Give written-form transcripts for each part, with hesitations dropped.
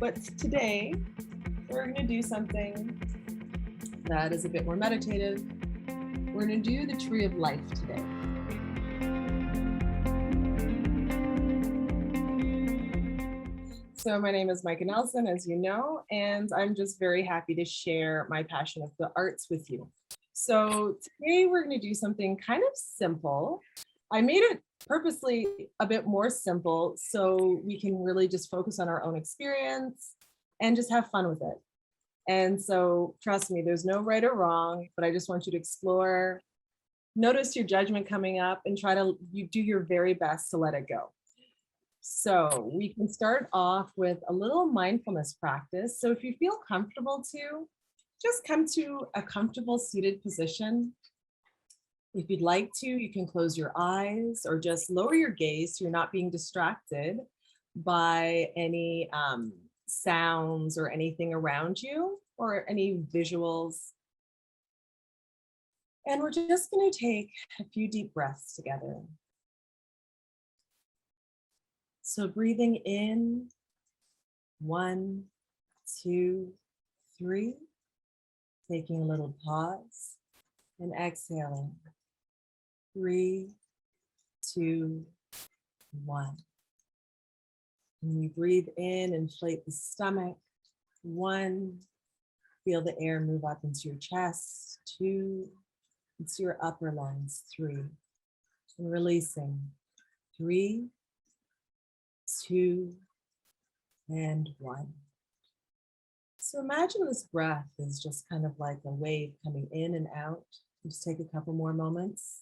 But today, we're going to do something that is a bit more meditative. We're going to do the tree of life today. So my name is Micah Nelson, as you know, and I'm just very happy to share my passion of the arts with you. So today we're going to do something kind of simple. I made it purposely a bit more simple so we can really just focus on our own experience and just have fun with it. And so trust me, there's no right or wrong, but I just want you to explore, notice your judgment coming up, and try to do your very best to let it go. So we can start off with a little mindfulness practice. So if you feel comfortable to, just come to a comfortable seated position. If you'd like to, you can close your eyes or just lower your gaze so you're not being distracted by any sounds or anything around you or any visuals. And we're just going to take a few deep breaths together. So breathing in, 1, 2, 3, taking a little pause and exhaling, 3, 2, 1. When we breathe in, inflate the stomach, 1, feel the air move up into your chest, 2, into your upper lungs, 3, and releasing, 3, 2, and 1. So imagine this breath is just kind of like a wave coming in and out. Just take a couple more moments.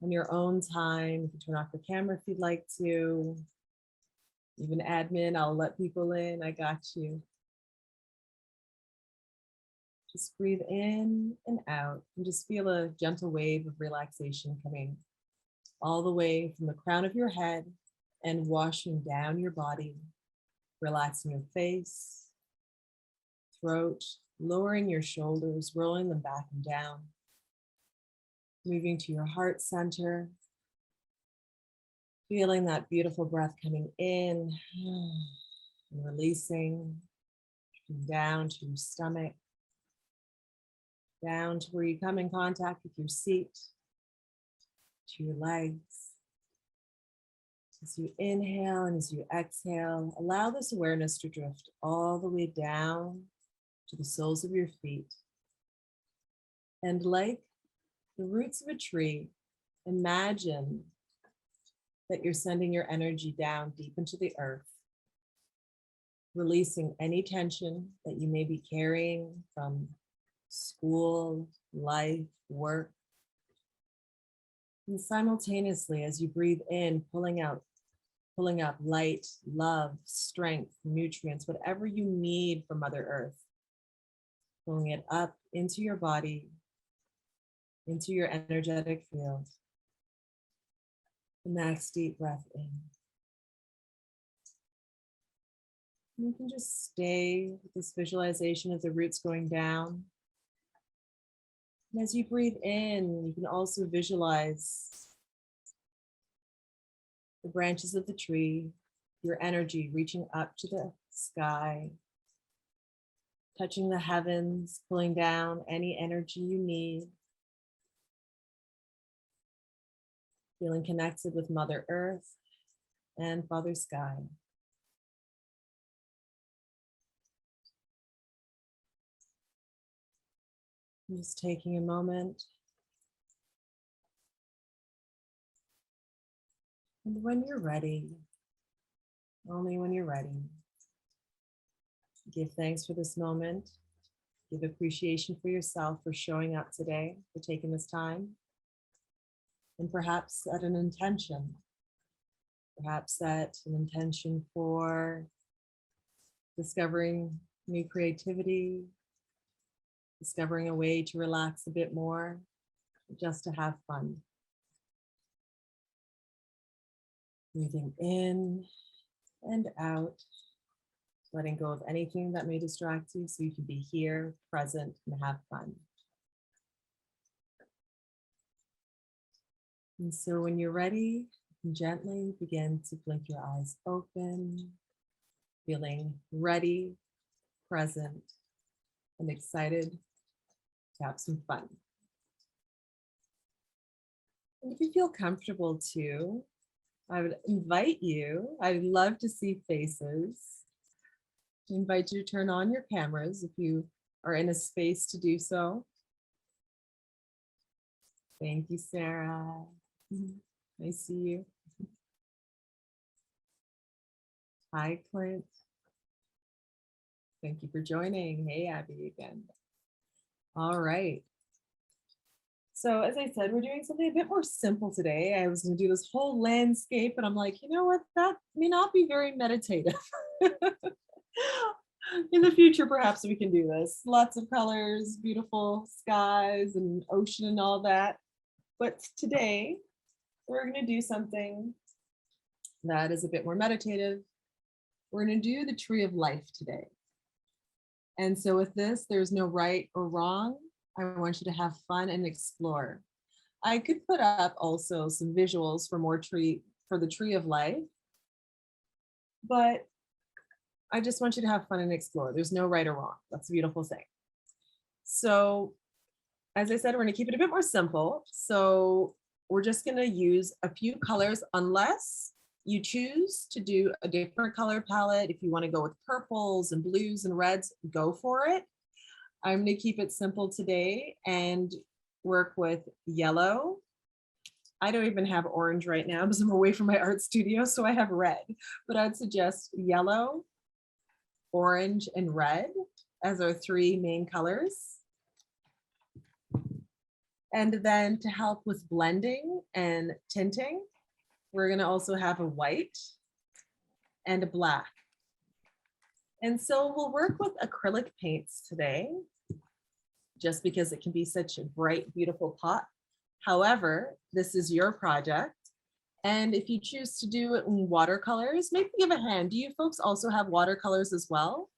On your own time, you can turn off the camera if you'd like to. Even admin, I'll let people in, I got you. Just breathe in and out and just feel a gentle wave of relaxation coming all the way from the crown of your head and washing down your body, relaxing your face, throat, lowering your shoulders, rolling them back and down, moving to your heart center, feeling that beautiful breath coming in and releasing down to your stomach, down to where you come in contact with your seat, to your legs. As you inhale and as you exhale, allow this awareness to drift all the way down to the soles of your feet. And like the roots of a tree, imagine that you're sending your energy down deep into the earth, releasing any tension that you may be carrying from school, life, work. And simultaneously, as you breathe in, pulling up light, love, strength, nutrients, whatever you need from Mother Earth, pulling it up into your body, into your energetic field. The next deep breath in. You can just stay with this visualization of the roots going down. And as you breathe in, you can also visualize the branches of the tree, your energy reaching up to the sky, touching the heavens, pulling down any energy you need, feeling connected with Mother Earth and Father Sky. I'm just taking a moment. And when you're ready, only when you're ready, give thanks for this moment. Give appreciation for yourself for showing up today, for taking this time. And perhaps set an intention. Perhaps set an intention for discovering new creativity, discovering a way to relax a bit more, just to have fun. Breathing in and out, letting go of anything that may distract you so you can be here, present, and have fun. And so when you're ready, you can gently begin to blink your eyes open feeling ready, present, and excited to have some fun. And if you feel comfortable too, I would invite you, I'd love to see faces. I invite you to turn on your cameras if you are in a space to do so. Thank you, Sarah. I see you. Hi, Clint. Thank you for joining. Hey, Abby again. All right. So as I said, we're doing something a bit more simple today. I was going to do this whole landscape, and I'm like, you know what? That may not be very meditative. In the future, perhaps we can do this. Lots of colors, beautiful skies and ocean and all that. But today, we're going to do something that is a bit more meditative. We're going to do the tree of life today. And so with this, there's no right or wrong. I want you to have fun and explore. I could put up also some visuals for the tree of life, but I just want you to have fun and explore. There's no right or wrong. That's a beautiful thing. So as I said, we're going to keep it a bit more simple. So we're just going to use a few colors unless you choose to do a different color palette. If you want to go with purples and blues and reds, go for it. I'm going to keep it simple today and work with yellow. I don't even have orange right now because I'm away from my art studio, so I have red. But I'd suggest yellow, orange, and red as our three main colors. And then to help with blending and tinting, we're going to also have a white and a black. And so we'll work with acrylic paints today, just because it can be such a bright, beautiful pot. However, this is your project. And if you choose to do it in watercolors, maybe give a hand. Do you folks also have watercolors as well?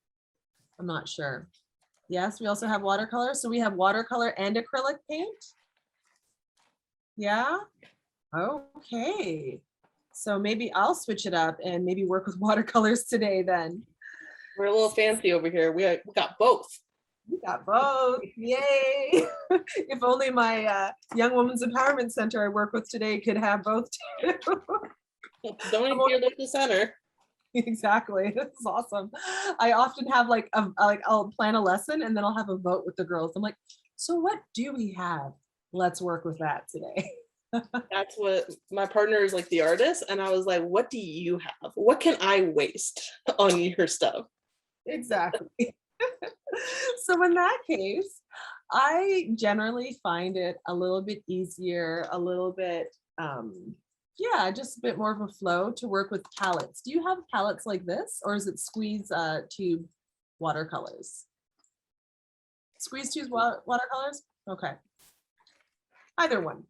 I'm not sure. Yes, we also have watercolors. So we have watercolor and acrylic paint. Yeah, okay. So maybe I'll switch it up and maybe work with watercolors today then. We're a little fancy over here. We got both. We got both, yay. If only my Young Women's Empowerment Center I work with today could have both too. Don't even feel like the center. Exactly, that's awesome. I often have I'll plan a lesson and then I'll have a vote with the girls. I'm like, so what do we have? Let's work with that today. That's what my partner is, like the artist, and I was like, what do you have? What can I waste on your stuff? Exactly. So in that case, I generally find it a little bit easier, a little bit, just a bit more of a flow to work with palettes. Do you have palettes like this, or is it squeeze tube watercolors? Squeeze tube watercolors? Okay. Either one.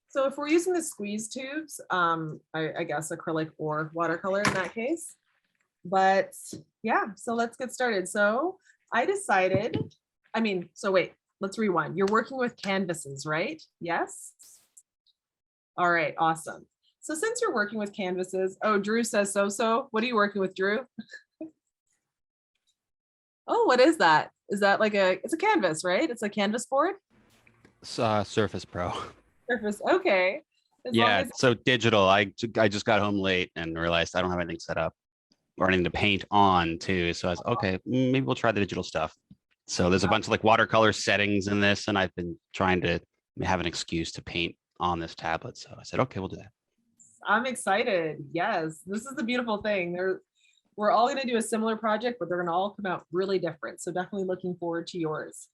So if we're using the squeeze tubes, I guess acrylic or watercolor in that case. But yeah, so let's get started. So I decided, wait, let's rewind. You're working with canvases, right? Yes? All right, awesome. So since you're working with canvases, oh, Drew says so. What are you working with, Drew? Oh, what is that? Is that it's a canvas, right? It's a canvas board? Surface Pro. Surface, okay. Yeah, so digital. I just got home late and realized I don't have anything set up or anything to paint on too. So I was okay, maybe we'll try the digital stuff. So there's a bunch of watercolor settings in this, and I've been trying to have an excuse to paint on this tablet. So I said, okay, we'll do that. I'm excited. Yes, this is the beautiful thing. We're all going to do a similar project, but they're going to all come out really different. So definitely looking forward to yours.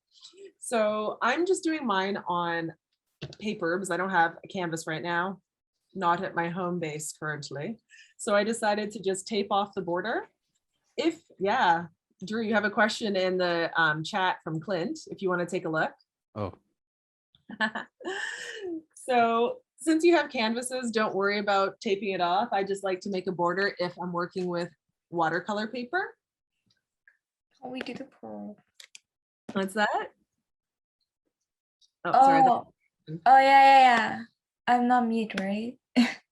So I'm just doing mine on paper because I don't have a canvas right now, not at my home base currently. So I decided to just tape off the border. Drew, you have a question in the chat from Clint, if you want to take a look. Oh. So since you have canvases, don't worry about taping it off. I just like to make a border if I'm working with watercolor paper. Oh, we do the pearl. What's that? Oh, sorry. Oh, yeah. I'm not mute, right?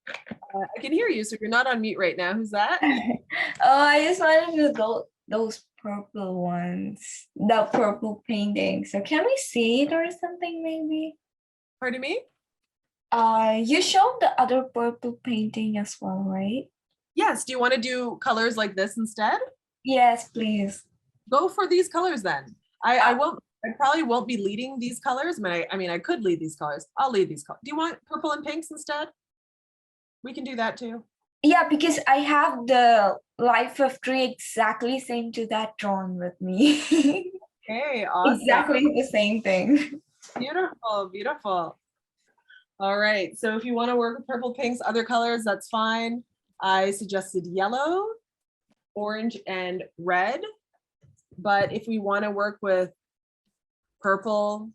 I can hear you, so you're not on mute right now. Who's that? Oh, I just wanted to go those purple ones, the purple painting. So can we see it or something maybe? Pardon me? You showed the other purple painting as well, right? Yes. Do you want to do colors like this instead? Yes, please. Go for these colors then. I won't. I probably won't be leading these colors. I mean, I could lead these colors. I'll lead these colors. Do you want purple and pinks instead? We can do that too. Yeah, because I have the life of tree exactly same to that drawn with me. Okay, awesome. Exactly the same thing. Beautiful, beautiful. All right, so if you want to work with purple, pinks, other colors, that's fine. I suggested yellow, orange, and red. But if we want to work with purple,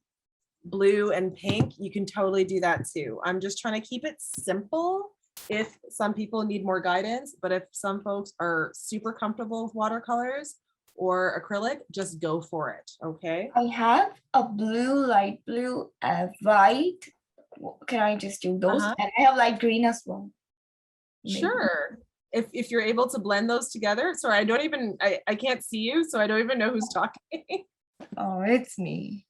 blue, and pink, you can totally do that too. I'm just trying to keep it simple. If some people need more guidance, but if some folks are super comfortable with watercolors or acrylic, just go for it, okay? I have a blue, light blue, white. Can I just do those? Uh-huh. And I have light green as well. Maybe. Sure. If you're able to blend those together. Sorry, I can't see you, so I don't even know who's talking. Oh, it's me.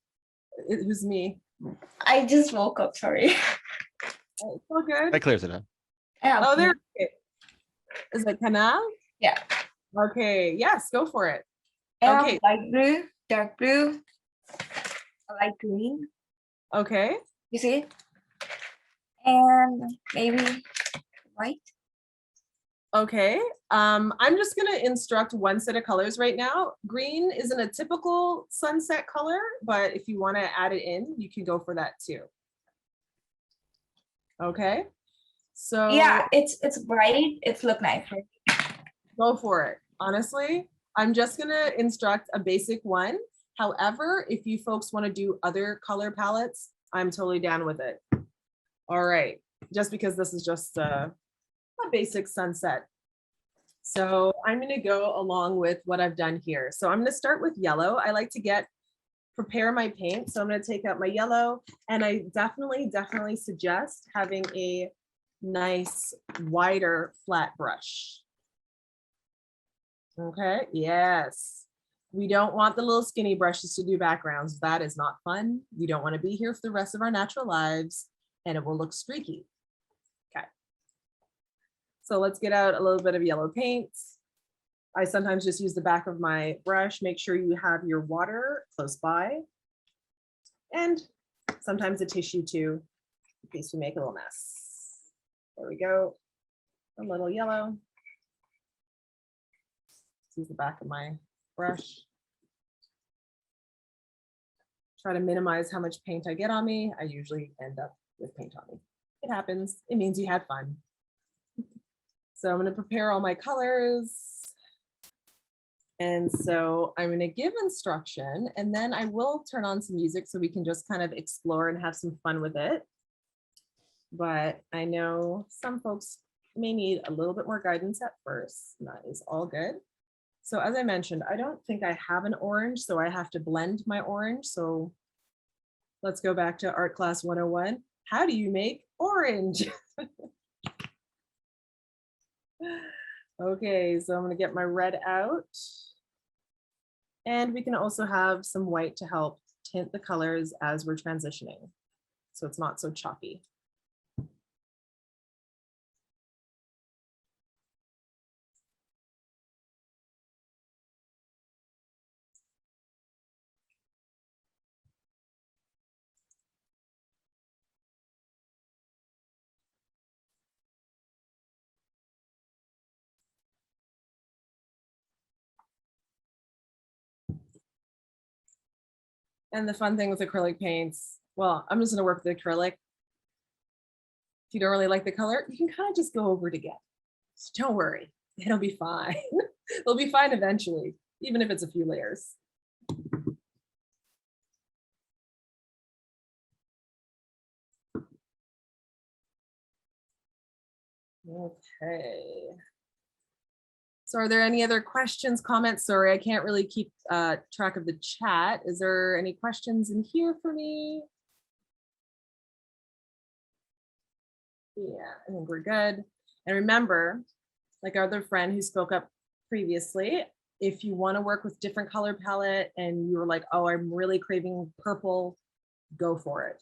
Who's me? I just woke up, sorry. It's all good. That clears it up. Yeah, Oh, there. Is it Canal? Yeah. Okay, yes, go for it. And Okay. light blue, dark blue, light green. Okay. You see it? And maybe white. Okay. I'm just gonna instruct one set of colors right now. Green isn't a typical sunset color, but if you want to add it in, you can go for that too. Okay. So Yeah, it's bright. It's look nice. Right? go for it. Honestly, I'm just gonna instruct a basic one. However, if you folks want to do other color palettes, I'm totally down with it. All right, just because this is just a basic sunset. So I'm gonna go along with what I've done here. So I'm gonna start with yellow. I like to prepare my paint. So I'm gonna take out my yellow, and I definitely suggest having a nice wider flat brush. Okay, yes. We don't want the little skinny brushes to do backgrounds. That is not fun. We don't want to be here for the rest of our natural lives, and it will look streaky. Okay. So let's get out a little bit of yellow paint. I sometimes just use the back of my brush. Make sure you have your water close by. And sometimes a tissue too, in case we make a little mess. There we go. A little yellow. Use the back of my brush. Try to minimize how much paint I get on me. I usually end up with paint on me. It happens. It means you had fun. So I'm going to prepare all my colors. And so I'm going to give instruction, and then I will turn on some music so we can just kind of explore and have some fun with it. But I know some folks may need a little bit more guidance at first. And that is all good. So as I mentioned, I don't think I have an orange, so I have to blend my orange. So let's go back to Art Class 101. How do you make orange? Okay, so I'm going to get my red out. And we can also have some white to help tint the colors as we're transitioning, so it's not so choppy. And the fun thing with acrylic paints, well, I'm just going to work with acrylic. If you don't really like the color, you can kind of just go over it again. So don't worry, it'll be fine. It'll be fine eventually, even if it's a few layers. Okay. So are there any other questions, comments? Sorry, I can't really keep track of the chat. Is there any questions in here for me? Yeah, I think we're good. And remember, like our other friend who spoke up previously, if you want to work with different color palette and you're like, oh, I'm really craving purple, go for it.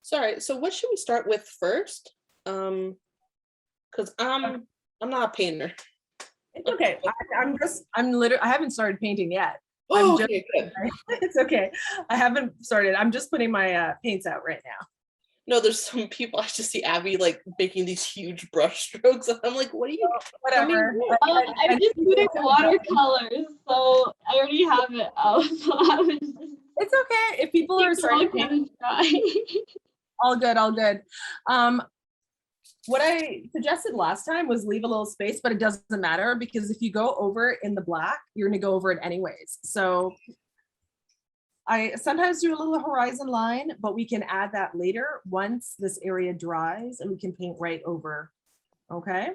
Sorry, so what should we start with first? Because I'm not a painter. It's okay. I haven't started painting yet. Oh, I'm just, okay, good. it's okay. I haven't started. I'm just putting my paints out right now. No, there's some people I just see Abby like making these huge brush strokes, and I'm like, what are you? Whatever. I'm just doing watercolors, so I already have it out. So I was just It's okay if people are starting to paint. All good, all good. What I suggested last time was leave a little space, but it doesn't matter because if you go over in the black, you're gonna go over it anyways. So I sometimes do a little horizon line, but we can add that later once this area dries and we can paint right over, okay?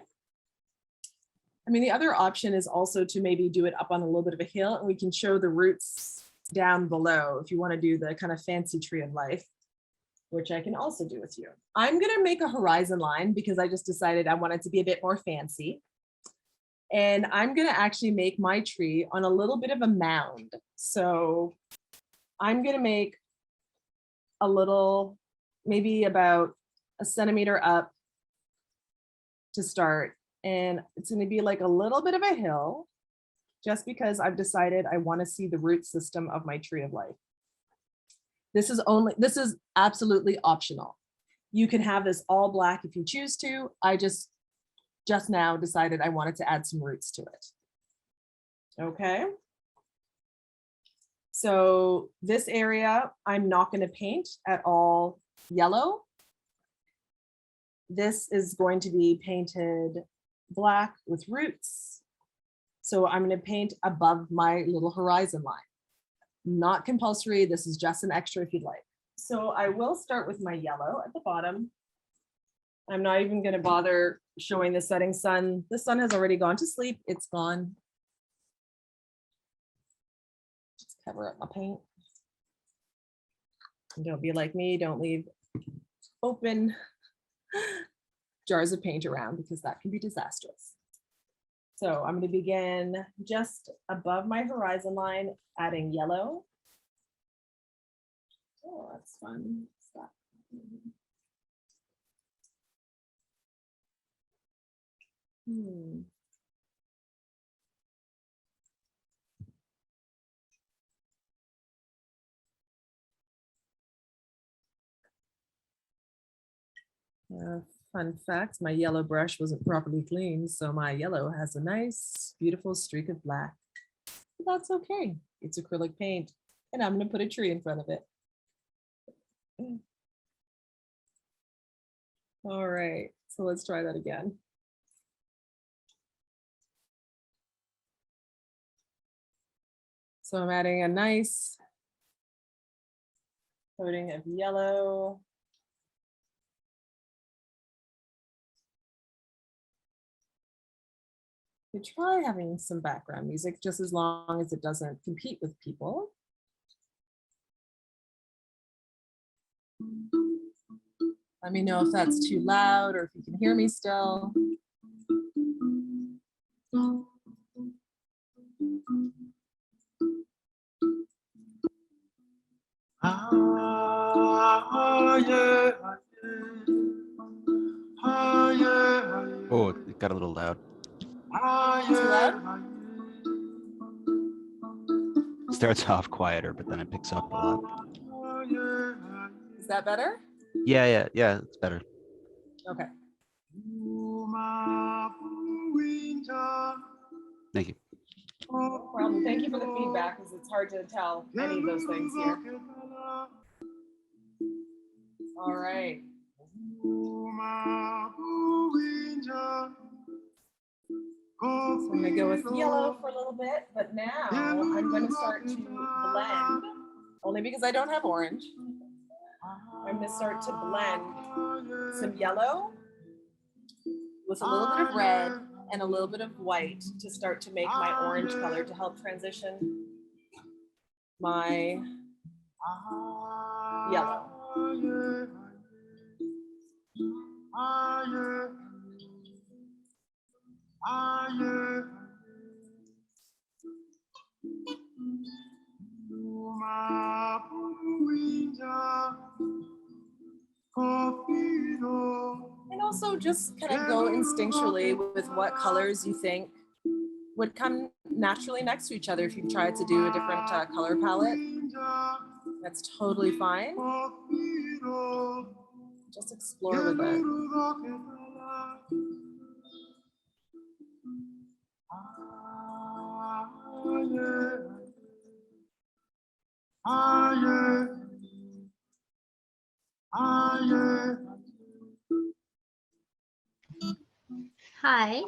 I mean, the other option is also to maybe do it up on a little bit of a hill and we can show the roots down below if you wanna do the kind of fancy tree of life, which I can also do with you. I'm gonna make a horizon line because I just decided I want it to be a bit more fancy. And I'm gonna actually make my tree on a little bit of a mound. So I'm gonna make a little, maybe about a centimeter up to start. And it's gonna be like a little bit of a hill just because I've decided I wanna see the root system of my tree of life. This is absolutely optional. You can have this all black if you choose to. I just now decided I wanted to add some roots to it. Okay. So this area, I'm not going to paint at all yellow. This is going to be painted black with roots. So I'm going to paint above my little horizon line. Not compulsory. This is just an extra if you'd like. So I will start with my yellow at the bottom. I'm not even going to bother showing the setting sun. The sun has already gone to sleep. It's gone. Just cover up my paint. And don't be like me. Don't leave open jars of paint around because that can be disastrous. So I'm going to begin just above my horizon line, adding yellow. Oh, that's fun. Stop. Fun fact, my yellow brush wasn't properly cleaned, so my yellow has a nice, beautiful streak of black. But that's okay. It's acrylic paint, and I'm going to put a tree in front of it. All right, so let's try that again. So I'm adding a nice coating of yellow. You try having some background music just as long as it doesn't compete with people. Let me know if that's too loud or if you can hear me still. Oh, it got a little loud. Too loud? Starts off quieter, but then it picks up a lot. Is that better? Yeah, it's better. Okay. Thank you. No problem. Thank you for the feedback because it's hard to tell any of those things here. All right. So I'm gonna go with yellow for a little bit, but now I'm gonna start to blend, only because I don't have orange. I'm gonna start to blend some yellow with a little bit of red and a little bit of white to start to make my orange color to help transition my yellow. And also just kind of go instinctually with what colors you think would come naturally next to each other. If you've tried to do a different color palette, that's totally fine. Just explore with it. Hi.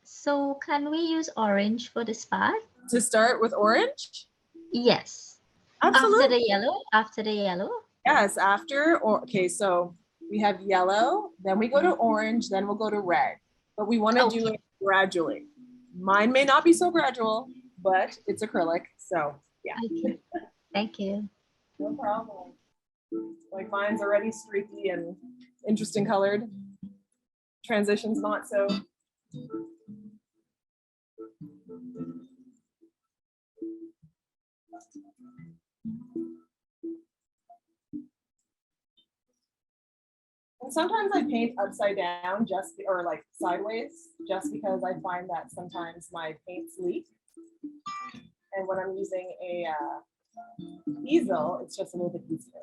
So can we use orange for the spot? To start with orange? Yes. Absolutely. After the yellow? After the yellow? Yes, after, or okay, so we have yellow, then we go to orange, then we'll go to red. But we want to do it gradually. Mine may not be so gradual, but it's acrylic, so yeah. Okay. Thank you. No problem. Like mine's already streaky and interesting colored. Transitions not so. And sometimes I paint upside down or like sideways, just because I find that sometimes my paints leak. And when I'm using a easel, it's just a little bit easier.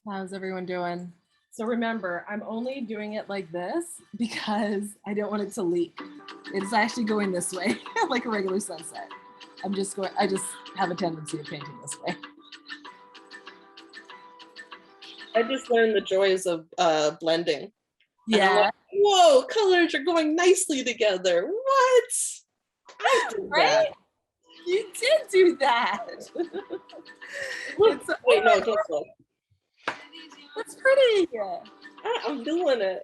How's everyone doing? So remember, I'm only doing it like this because I don't want it to leak. It's actually going this way, like a regular sunset. I just have a tendency of painting this way. I just learned the joys of blending. And I'm Yeah. like, whoa, colors are going nicely together. What? I did Right? You did do that. It's, Wait, no, just look. that's pretty. I'm doing it.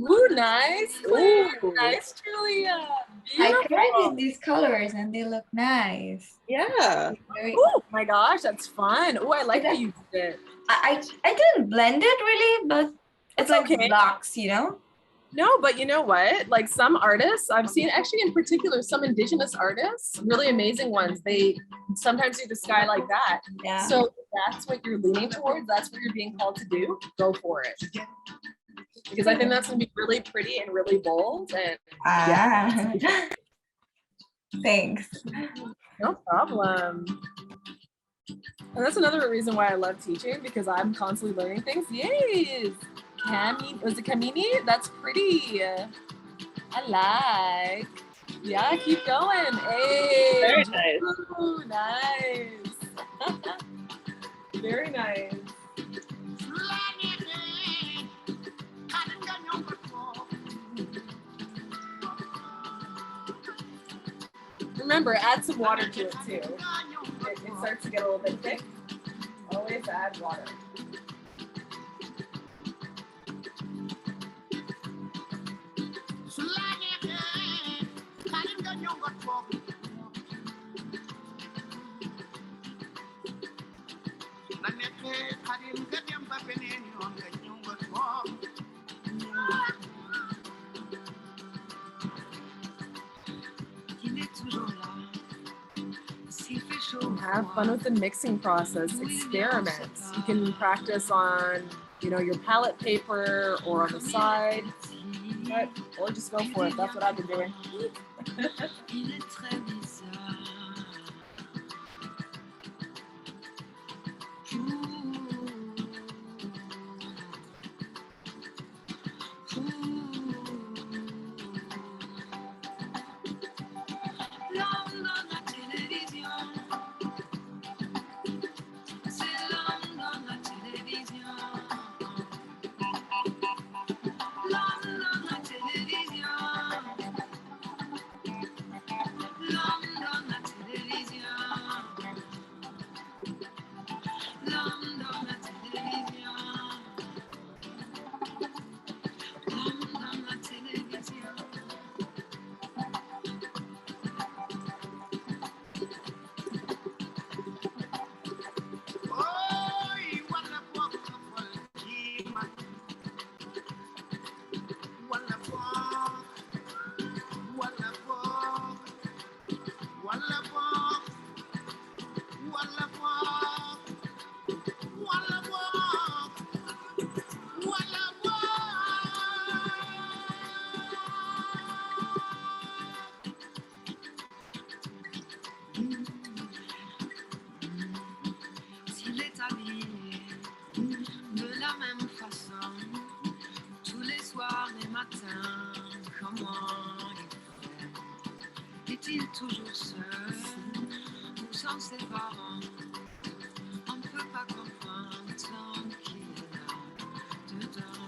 Ooh, nice, Claire. Ooh. Nice, Julia. I tried Beautiful. with these colors and they look nice. Yeah. Very, Oh my gosh, that's fun. Oh, I like how you did it. I didn't blend it really, but it's That's like okay. blocks, you know? No, but you know what? Like some artists, I've seen actually in particular some indigenous artists, really amazing ones. They sometimes do the sky like that. Yeah. So if that's what you're leaning towards, that's what you're being called to do. Go for it. Because I think that's gonna be really pretty and really bold. And Ah. Thanks. no problem. And that's another reason why I love teaching, because I'm constantly learning things. Yes. Was it Kamini? That's pretty. I like. Yeah, keep going. Hey. Very nice. Ooh, nice. Very nice. Remember, add some water to it too. It starts to get a little bit thick. Always add water. Have fun with the mixing process. Experiment. You can practice on, your palette paper or on the side, or just go for it. That's what I've been doing. Toujours seul ou sans ses parents, on ne peut pas comprendre tant qu'il est là dedans.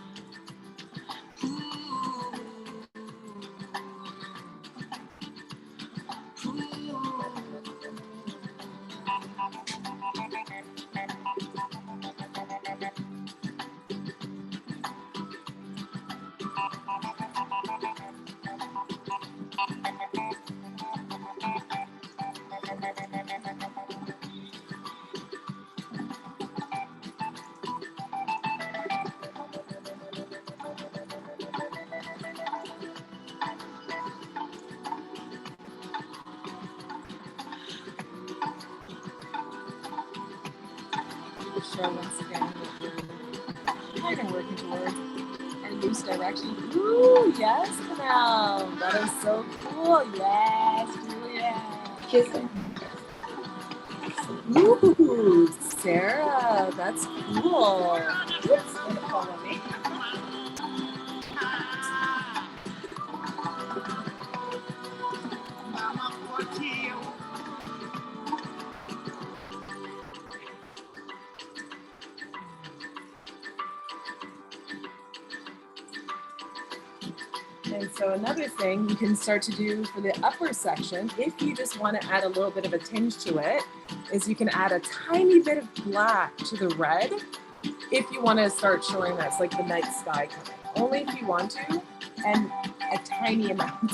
Show once again what we're kind of working towards our loose direction. Ooh, yes, Canal. That is so cool. Yes, Julia. Ooh, Sarah, that's cool. Oops, gonna fall on me. And so another thing you can start to do for the upper section, if you just want to add a little bit of a tinge to it, is you can add a tiny bit of black to the red if you want to start showing that's like the night sky coming. Only if you want to, and a tiny amount.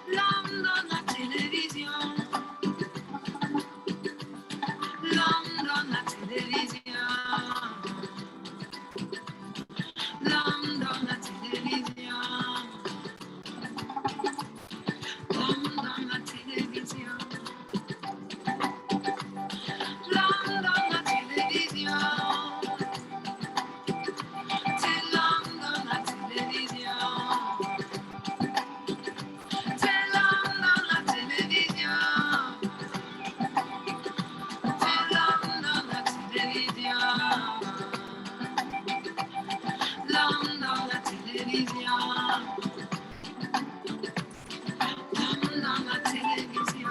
L'homme dans la télévision. L'homme dans la télévision. L'homme dans la télévision. L'homme dans la télévision. L'homme dans la télévision. C'est l'homme dans la télévision. C'est l'homme dans la télévision. C'est l'homme dans la télévision. L'homme dans la télévision. L'homme dans la télévision.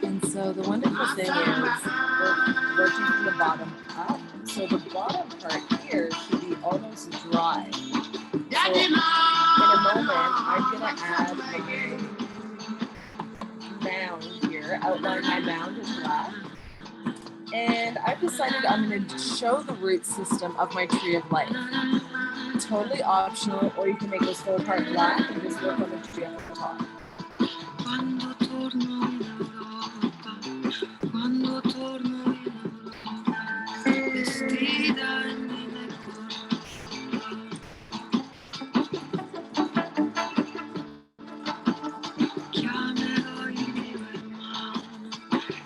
And so the wonderful thing is we're working from the bottom up. So the bottom part here should be almost dry. So in a moment, I'm gonna add my mound here, outline my mound in black. And I've decided I'm gonna show the root system of my tree of life. Totally optional, or you can make this whole part black and just work on the tree at the top. Quando torno in Europa, quando torno in Europa, vestita nelle chiamerò il mio hermano,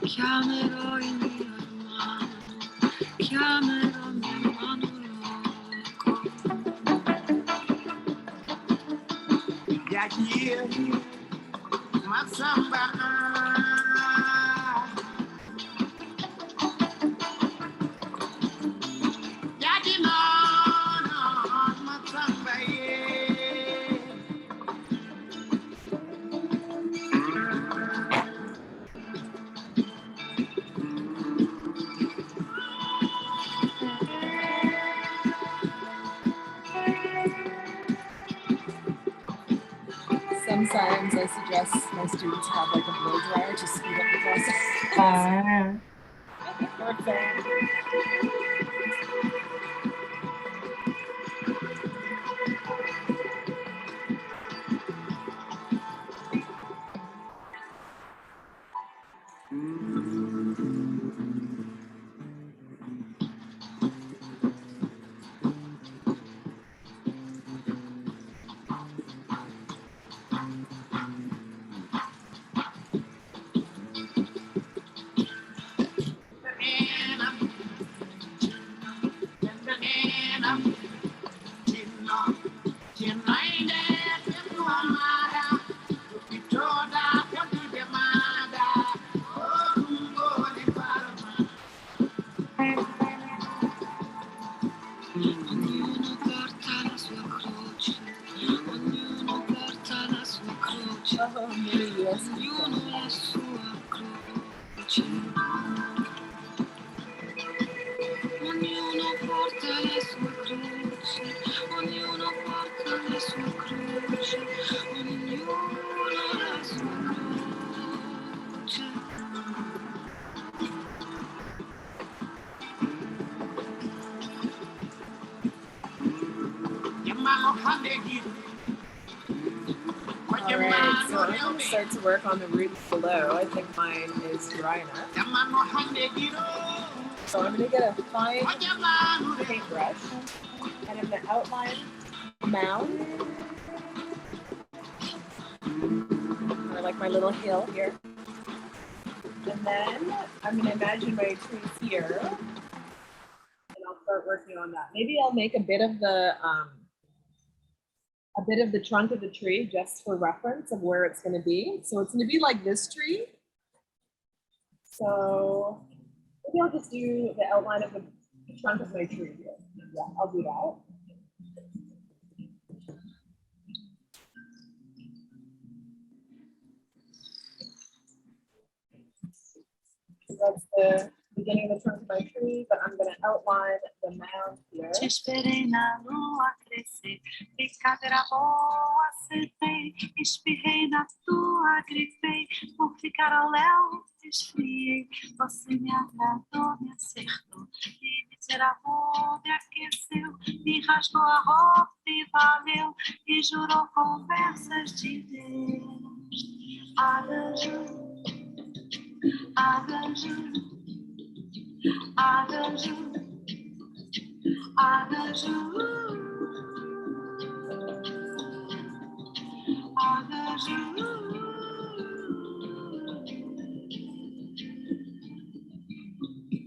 chiamerò il mio hermano, chiamerò mio hermano loco. Sometimes I suggest my students have like a blow dryer to speed up the process. Ah. Perfect. Let's keep ognuno going. la sua croce. Ognuno porta la sua croce, ognuno porta la sua croce, ognuno la sua croce. All right, so I'm going to start to work on the roots below. I think mine is dry enough. So I'm going to get a fine paintbrush and I'm going to outline a mound, or like my little hill here. And then I'm going to imagine my trees here, and I'll start working on that. Maybe I'll make a bit of the trunk of the tree just for reference of where it's going to be. So it's going to be like this tree. So maybe I'll just do the outline of the trunk of my tree here. Yeah, I'll do that. So that's the beginning of the trunk of my tree, but I'm going to outline the mound here. Te esperei na lua crescer, brincadeira boa acertei, espirrei na tua, gripei, por ficar ao léu desfriei, você me agradou, me acertou, e me tiravou, me aqueceu, me rasgou a roupa e valeu, e jurou conversas de Deus. Arranjo, arranjo, arranjo. Arranjo, arranjo.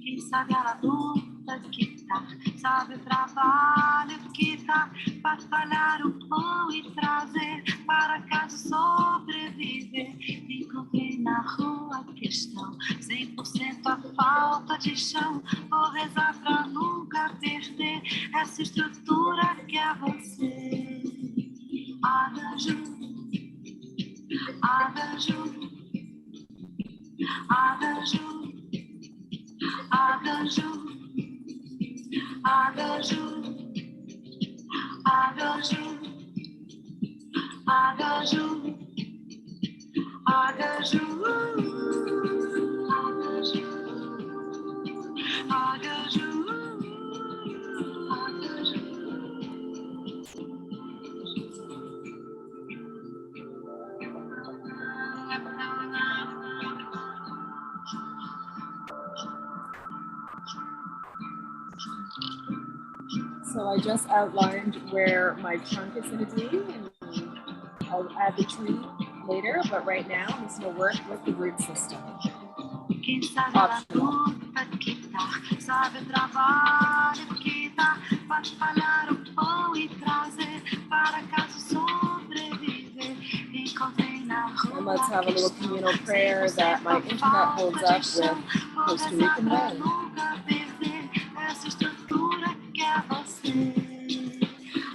Quem sabe a luta que tá, sabe o trabalho que tá, batalhar o pão e trazer para casa sobreviver. Encontrei na rua a questão, 100% a falta de chão. Vou rezar pra nunca perder essa estrutura que é você. Arranjo, arranjo, arranjo, arranjo, arranjo, arranjo, arranjo, arranjo, arranjo, arranjo. So I just outlined where my trunk is going to be, and I'll add the tree later, but right now I'm just going to work with the root system. Quem sabe a luta que tá, sabe o trabalho que dá, para espalhar o pão e trazer para casa sobreviver. Encontrei na rua. And let's have a little communal prayer that my internet holds up with Costa Rican rain. Nunca perder essa estrutura que é você.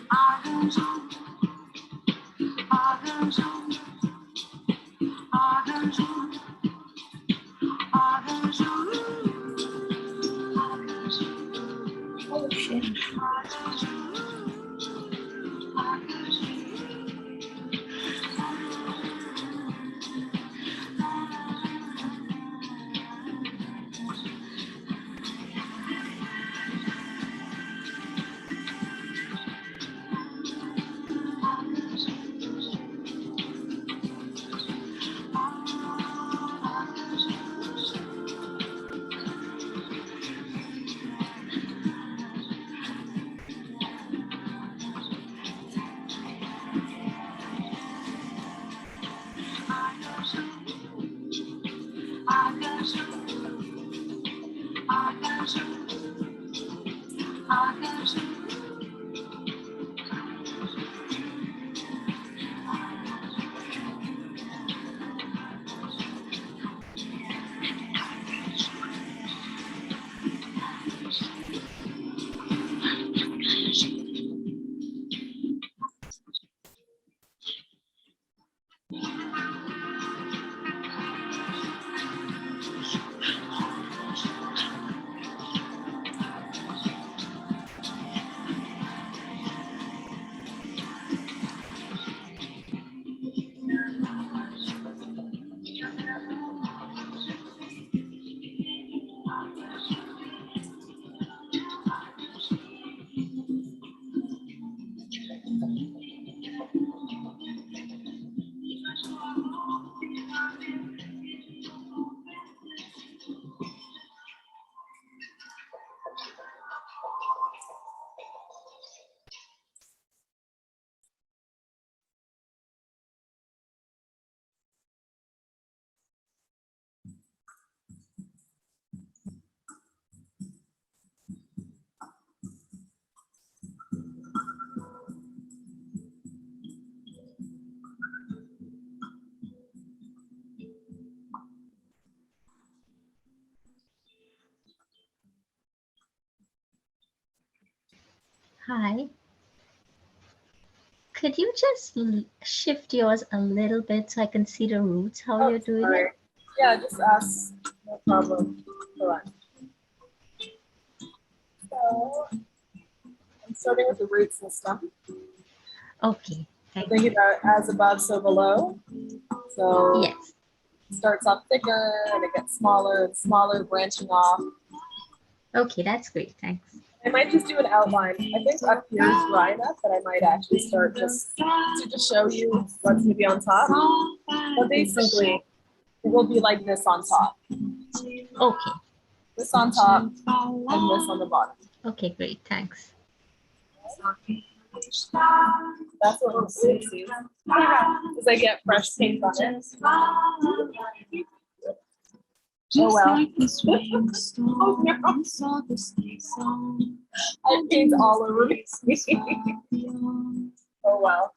Arranjo, arranjo, arranjo. Oh shit. Hi. Could you just shift yours a little bit so I can see the roots, how Oh, you're doing sorry. it? Yeah, just ask. No problem. Hold on. So I'm starting with the roots and stuff. Okay, thank Think you. about as above, so below. So Yes. it starts off thicker and it gets smaller and smaller, branching off. Okay, that's great. Thanks. I might just do an outline. I think up here is dry enough that I might actually start just to show you what's going to be on top. But basically, it will be like this on top. Okay. This on top and this on the bottom. Okay, great. Thanks. That's what we'll see. Because I get fresh paint on it. Oh well. Oh, no. I paint all over me. Oh well.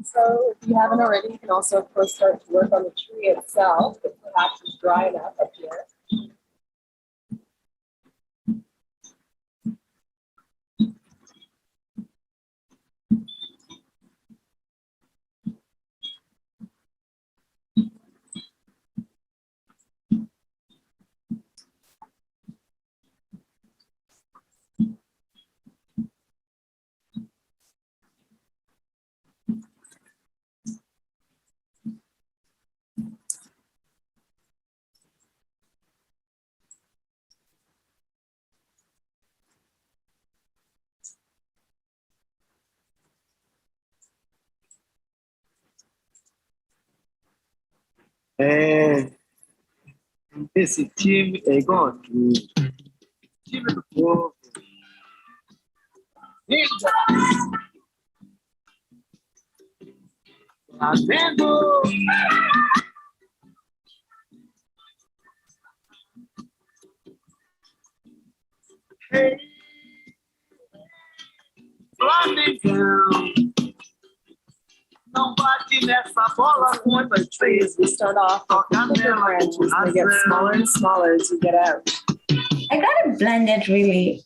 So if you haven't already, you can also, of course, start to work on the tree itself, if perhaps it's dry enough up here. Esse time é igual aqui. Time do povo. Tá vendo? Flamengão. Não bate nessa bola com One by trees, we start off with bigger branches, and they get smaller and smaller as you get out. I got it blended really.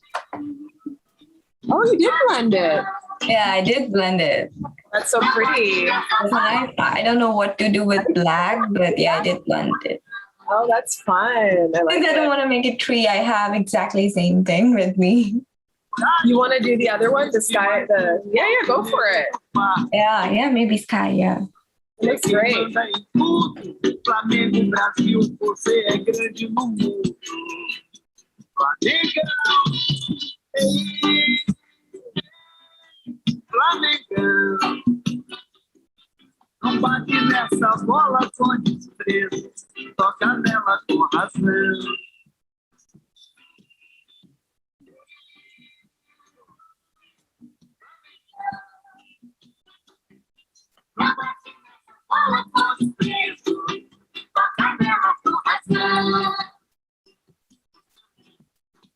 Oh, you did blend it. Yeah, I did blend it. That's so pretty. I don't know what to do with black, but yeah, I did blend it. Oh, that's fun. I like Since I don't it. want to make it tree, I have exactly the same thing with me. You want to do the other one? The sky, yeah, go for it. Yeah, maybe sky, yeah. It looks great. Flamengo, Brasil, você é grande no mundo. Flamengão. Não bate nessa bola com desprezo. Toca nela com razão. Bola com desprezo. Toca nela com razão.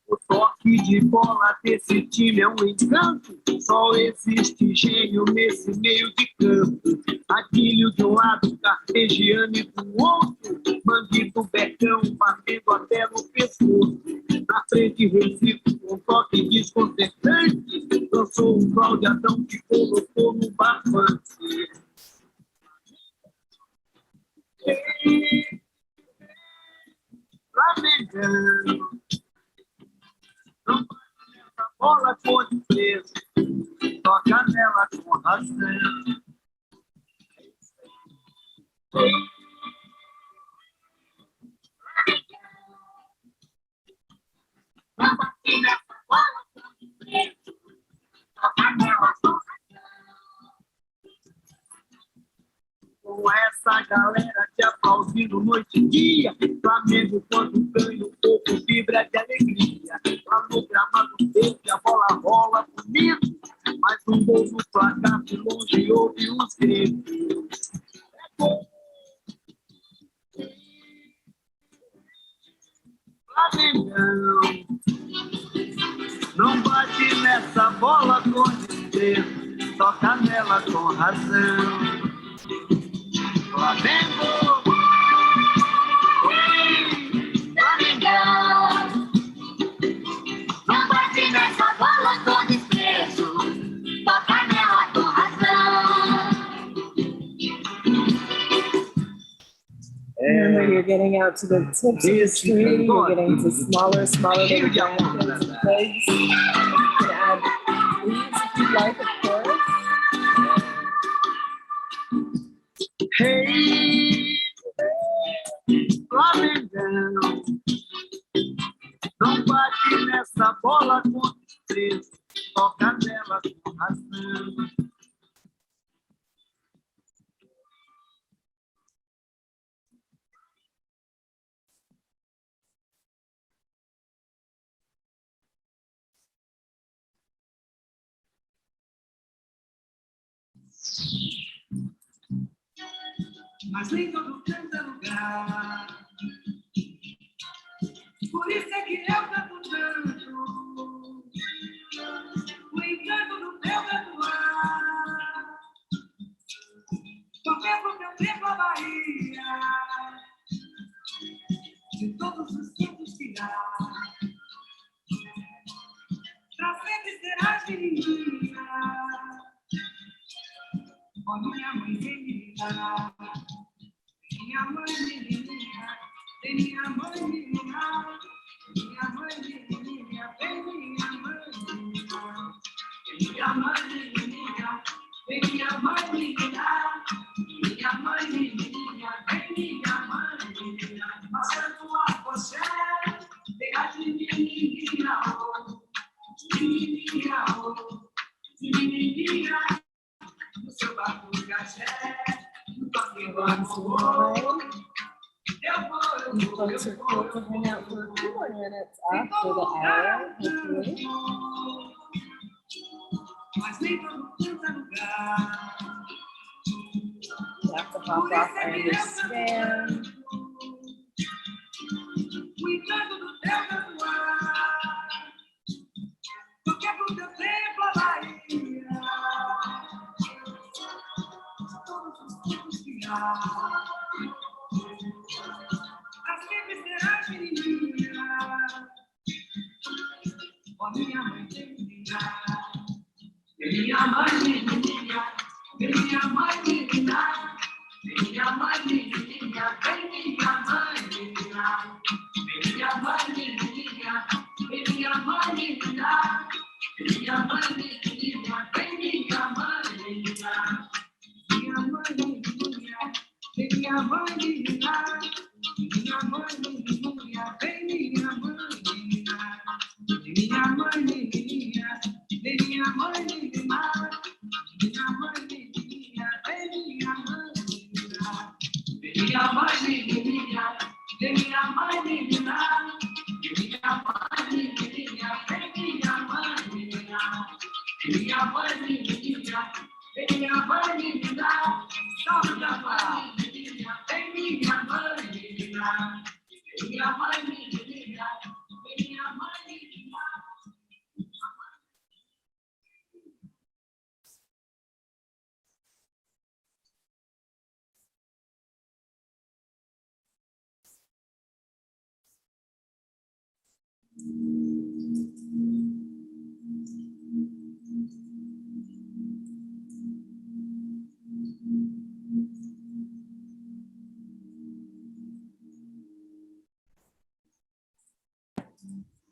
O toque de bola desse time é um encanto. Só existe gênio nesse meio de campo. Aquilho de um lado, carpegiano e do outro. Mangue do becão, batendo até no pescoço. Na frente, Recife, com um toque desconcertante. Lançou um Claudiadão que colocou no barbante. Lamejando, não bate nessa bola cor de preto, toca nela com razão. Não bate nessa bola cor de preto, toca nela com razão. Com essa galera te aplaudindo noite e dia, Flamengo quando ganha o povo vibra de alegria. Lá no gramado verde a bola rola bonito, mas um gol no placar de longe ouve os gritos. É gol! Flamengão, não bate nessa bola com desprezo, toca nela com razão. Flamengo, Flamengo, não bate nessa bola com desprezo, toca nela com razão. Remember, you're getting out to the tips of the tree. You're getting to smaller little branches, legs. You can add leaves if you'd like, of course. hey, Flamengão, não bate nessa bola com desprezo, toca nela com razão. Mas nem todo canto é lugar. Por isso é que eu canto tanto. O encanto do teu cantoar. Porque pro teu tempo a Bahia. De todos os tempos que há. Pra sempre serás menina. Ó minha mãe menina. Minha mãe menina, vem minha mãe menina, minha mãe menina, vem minha mãe menina, minha mãe menina, vem minha mãe menina, minha mãe menina, vem minha mãe menina, mas tua você vem a de menina, menina, no seu barco de axé. Once in a while. You folks are cool to hang out for a few more minutes after the hour, hopefully. You have to hop off, I understand. Sempre serás menina, ó minha mãe menina, minha mãe menina, minha mãe menina, minha mãe menina, vem minha mãe menina, minha mãe menina, minha mãe menina, minha mãe menina, vem minha mãe menina, minha mãe menina, minha mãe menina. Minha mãe menina, vem minha mãe menina, minha mãe menina, minha mãe menina, minha mãe menina, vem minha mãe menina, minha mãe menina, minha mãe menina, minha mãe menina, vem minha mãe menina, minha mãe menina, minha mãe menina, salve da paz, vem minha mãe menina. Minha mãe menina, minha mãe menina,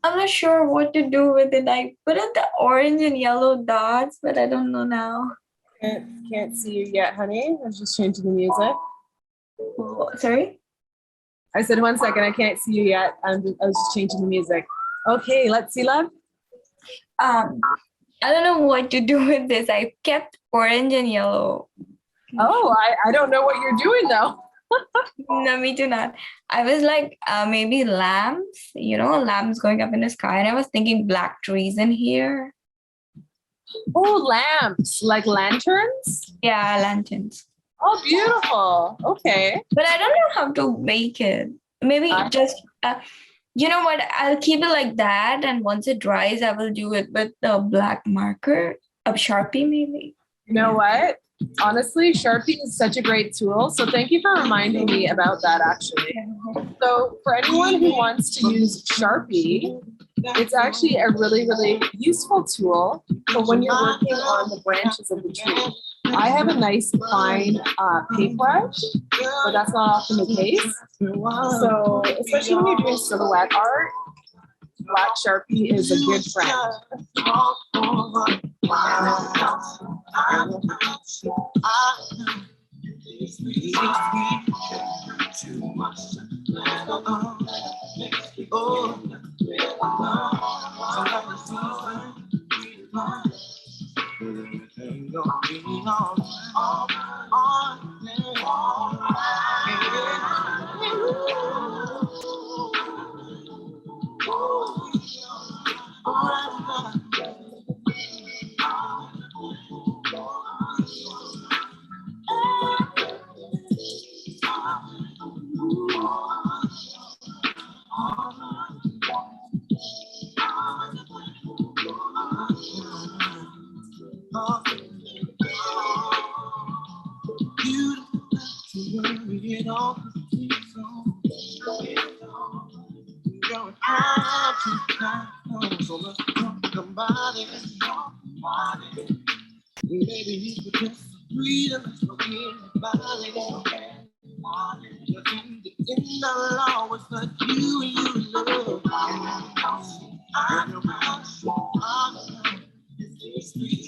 I'm not sure what to do with it. I put in the orange and yellow dots, but I don't know now. Can't see you yet, honey. I was just changing the music. Sorry? I said 1 second. I can't see you yet. I was just changing the music. Okay, let's see, love. I don't know what to do with this. I kept orange and yellow. Oh, I don't know what you're doing though. No, me too not. I was like, maybe lamps, lamps going up in the sky. And I was thinking black trees in here. Oh, lamps, like lanterns? Yeah, lanterns. Oh, beautiful. Okay. But I don't know how to make it. Maybe just, you know what? I'll keep it like that. And once it dries, I will do it with the black marker, a Sharpie maybe. You know what? Honestly, Sharpie is such a great tool. So thank you for reminding me about that actually. So for anyone who wants to use Sharpie, it's actually a really, really useful tool for when you're working on the branches of the tree. I have a nice fine paintbrush, but that's not often the case. So especially when you're doing silhouette art, black Sharpie is a good friend. Maybe you could just breathe and in the body. In the law was that you love. I know it's sweet,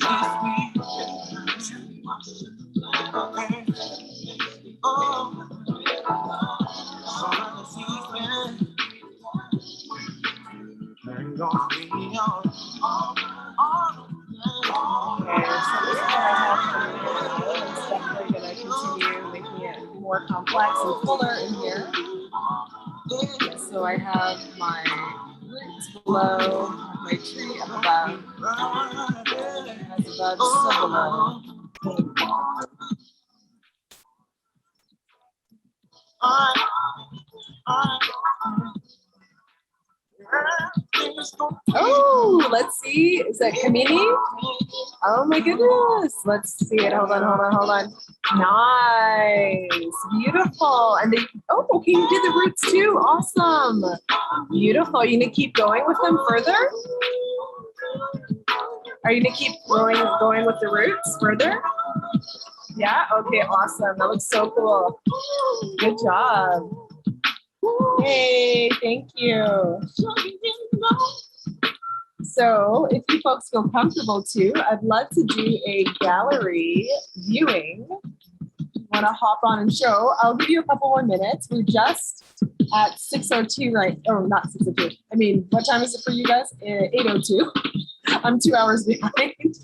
Definitely gonna continue making it more complex and fuller in here. So I have my roots below, my tree up above, as above, so below. Oh, let's see. Is that Kamini? Oh my goodness. Let's see it. Hold on. Nice. Beautiful. And they, oh, okay, you did the roots too. Awesome. Beautiful. Are you gonna keep going with them further? Are you gonna keep going with the roots further? Yeah, okay, awesome. That looks so cool. Good job. Hey, thank you. So if you folks feel comfortable too, I'd love to do a gallery viewing. Want to hop on and show? I'll give you a couple more minutes. We're just at 6:02 right, or not 6:02. I mean, what time is it for you guys? 8:02. I'm 2 hours behind.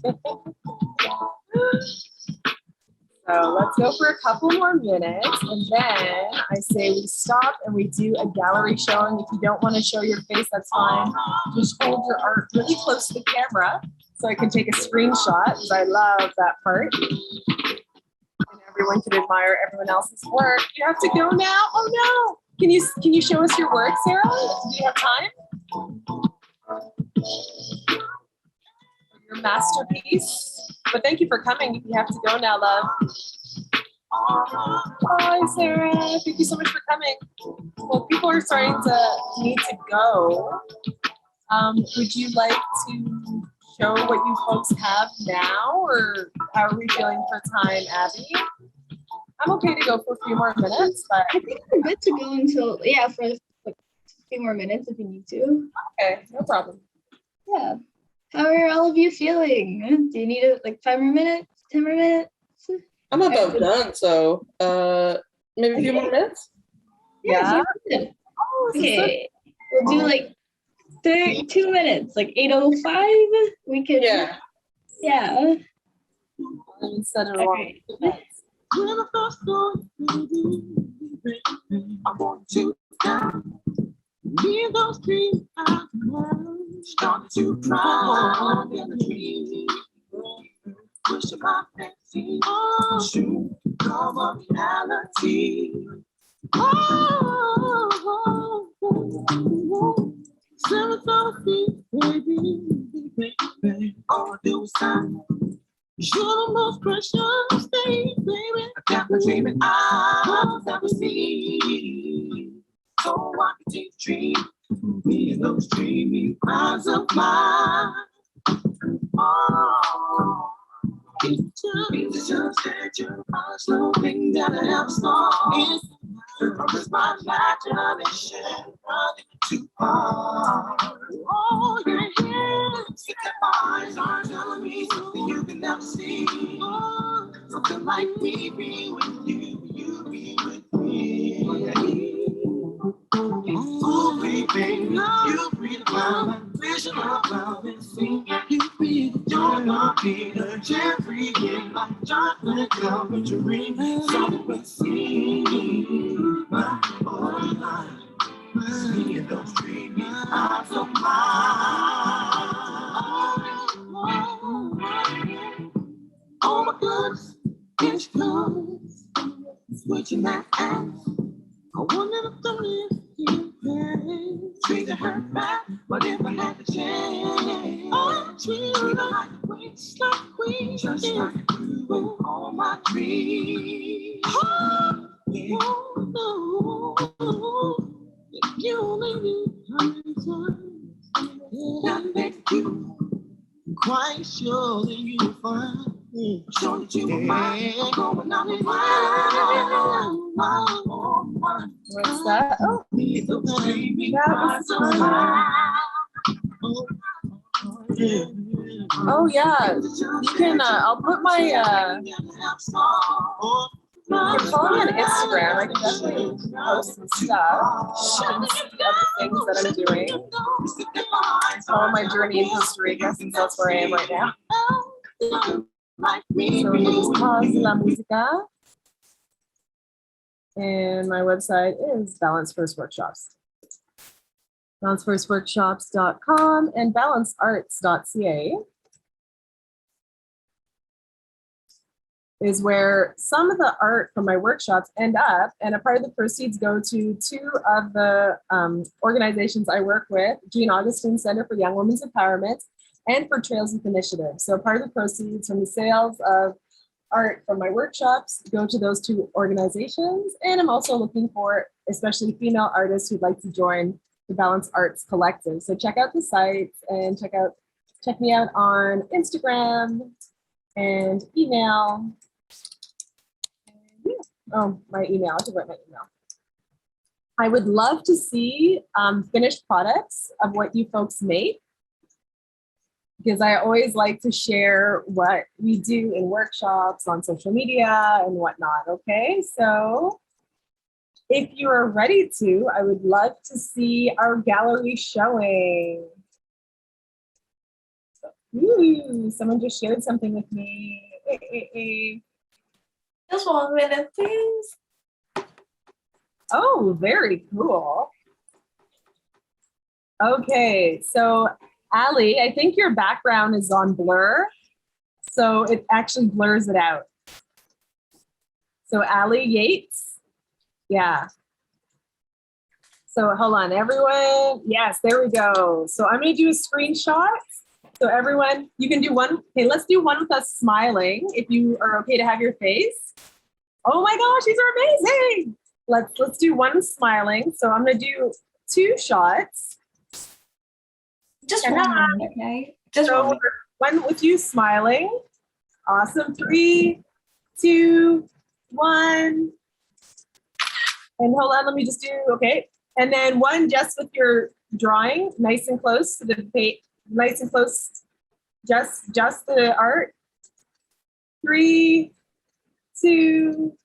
So let's go for a couple more minutes, and then I say we stop and we do a gallery showing. If you don't want to show your face, that's fine. Just hold your art really close to the camera so I can take a screenshot, because I love that part. And everyone can admire everyone else's work. You have to go now? Oh no! Can you show us your work, Sarah? Do you have time? Your masterpiece. But thank you for coming. You have to go now, love. Hi, Sarah. Thank you so much for coming. Well, people are starting to need to go. Would you like to show what you folks have now, or how are we feeling for time, Abby? I'm okay to go for a few more minutes, but I think we're good to go until, yeah, for like few more minutes if you need to. Okay, no problem. Yeah. How are all of you feeling? Do you need like 5 more minutes, 10 more minutes? I'm about done, so maybe a few more minutes. Yeah. sounds good. Oh, this is so Okay. We'll do like 2 minutes, like 8:05. We could. Yeah. Yeah. instead of All wrong. right. When I first saw you, baby, I want you down. Me and those dreams I had started to cry in the dream. Pushing my fancy to become a reality. Seven feet, baby. All I do is time. You're the most precious thing, baby. I got the dreaming I've ever seen. So I can take a dream, be in those dreamy eyes of mine. Oh, it's just that your eyes looking down and have song. It's my imagination running too hard. Oh, yeah, yeah. See that my eyes are telling me something you can never see. Oh, something like me be with you, you be with me. Oh, baby, you be the flower, vision of love and sing. You be the joy of the cherry in my chocolate covered dream. So we see my whole life. See those dreamy eyes of mine. Oh my goodness, here she comes, switching that ass. I wonder if the lift you treated her back, but if I had the chance, oh, treat her like a queen, just like you in all my dreams. Oh, no, if you only knew how many times that I met you, quite sure that you'll find. Sure that you were mine, going on and What's that? Oh, oh yeah. You can. I'll put my. You can follow me on Instagram. I can definitely post some stuff. You can see other things that I'm doing. Follow my journey in Costa Rica, since that's where I am right now. So please pause la música. And my website is Balance First Workshops. BalanceFirstWorkshops.com and balancearts.ca is where some of the art from my workshops end up, and a part of the proceeds go to two of the organizations I work with, Jean Augustine Center for Young Women's Empowerment and for Trails Youth Initiative. So part of the proceeds from the sales of art from my workshops go to those two organizations. And I'm also looking for especially female artists who'd like to join the Balance Arts Collective. So check out the site and check me out on Instagram and email. Oh, my email, I should write my email. I would love to see finished products of what you folks make, because I always like to share what we do in workshops on social media and whatnot, okay? So if you are ready to, I would love to see our gallery showing. Ooh, someone just shared something with me. Just 1 minute, please. Oh, very cool. Okay, so Ali, I think your background is on blur, so it actually blurs it out. So Ali Yates, yeah. So hold on, everyone. Yes, there we go. So I'm gonna do a screenshot. So everyone, you can do one. Okay, let's do one with us smiling, if you are okay to have your face. Oh my gosh, these are amazing. Let's do one smiling. So I'm gonna do 2 shots. Just one minute, okay? Just So one with you smiling. Awesome. 3, 2, 1. And hold on, let me just do, okay. And then one just with your drawing, nice and close to the paint, nice and close, just the art. 3, 2,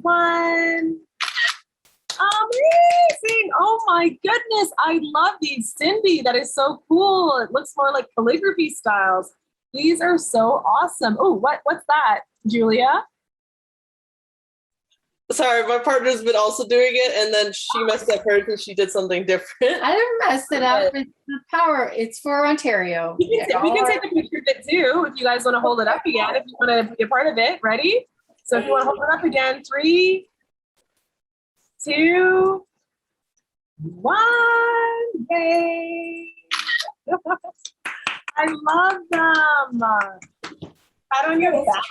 1. Amazing. Oh my goodness. I love these, Cindy. That is so cool. It looks more like calligraphy styles. These are so awesome. Oh, what's that, Julia? Sorry, my partner's been also doing it, and then she messed up hers and she did something different. I didn't mess it up. It's the power. It's for Ontario. We can take a picture of it too if you guys want to hold it up again, if you want to be a part of it. Ready? So if you want to hold it up again, 3, 2, 1. Yay! I love them. Pat on your back.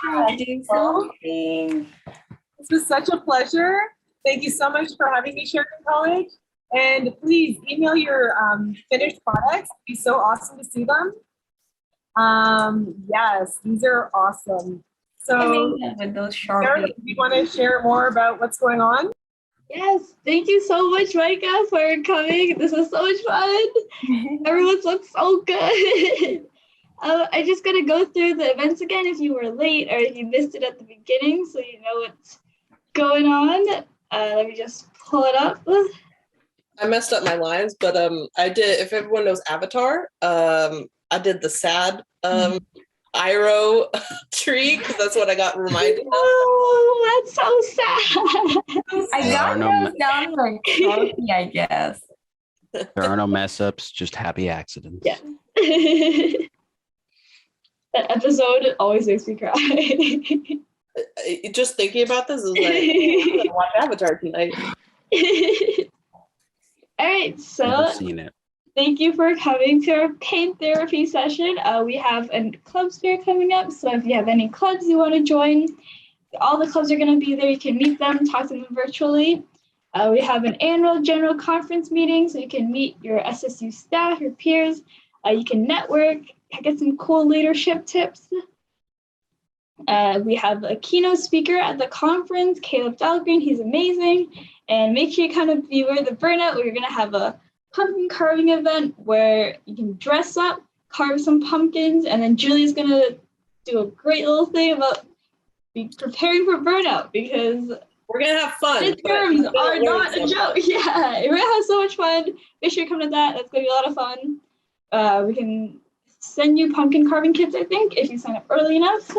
This was such a pleasure. Thank you so much for having me, Sheridan College. And please email your finished products. It'd be so awesome to see them. Yes, these are awesome. So, with those Sarah, do you want to share more about what's going on? Yes, thank you so much, Micah, for coming. This was so much fun. Everyone's looked so good. I just gotta go through the events again if you were late or if you missed it at the beginning, so you know what's going on. Let me just pull it up. I messed up my lines, but I did. If everyone knows Avatar, I did the sad Iroh tree because that's what I got reminded of. Oh, that's so sad. I got those down like salty, I guess. There are no mess ups, just happy accidents. Yeah. That episode always makes me cry. Just thinking about this is like, I'm gonna watch Avatar tonight. All right, so Never seen it. thank you for coming to our paint therapy session. We have a club fair coming up, so if you have any clubs you want to join, all the clubs are going to be there. You can meet them, talk to them virtually. We have an annual general conference meeting, so you can meet your SSU staff, your peers. You can network, get some cool leadership tips. We have a keynote speaker at the conference, Caleb Dahlgren. He's amazing. And make sure you kind of beware the burnout. We're going to have a pumpkin carving event where you can dress up, carve some pumpkins, and then Julie's going to do a great little thing about preparing for burnout because we're going to have fun. Midterms are not a joke. Yeah, we're going to have so much fun. Make sure you come to that. That's going to be a lot of fun. We can send you pumpkin carving kits, I think, if you sign up early enough.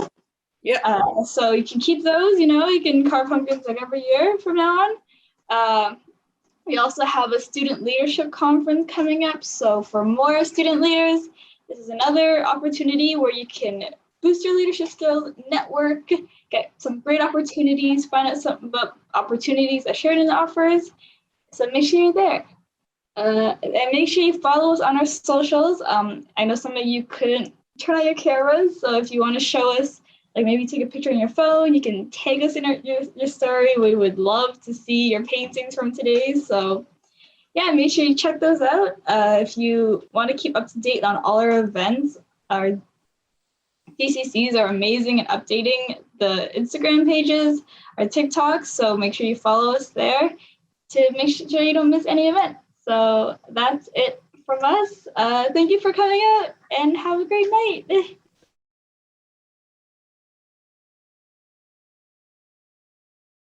Yeah. So you can keep those, you can carve pumpkins like every year from now on. We also have a student leadership conference coming up. So for more student leaders, this is another opportunity where you can boost your leadership skills, network, get some great opportunities, find out some about opportunities that Sheridan offers. So make sure you're there. And make sure you follow us on our socials. I know some of you couldn't turn on your cameras, so if you want to show us, like maybe take a picture on your phone, you can tag us in your story. We would love to see your paintings from today. So yeah, make sure you check those out. If you want to keep up to date on all our events, our DCCs are amazing at updating the Instagram pages, our TikToks, so make sure you follow us there to make sure you don't miss any event. So that's it from us. Thank you for coming out and have a great night.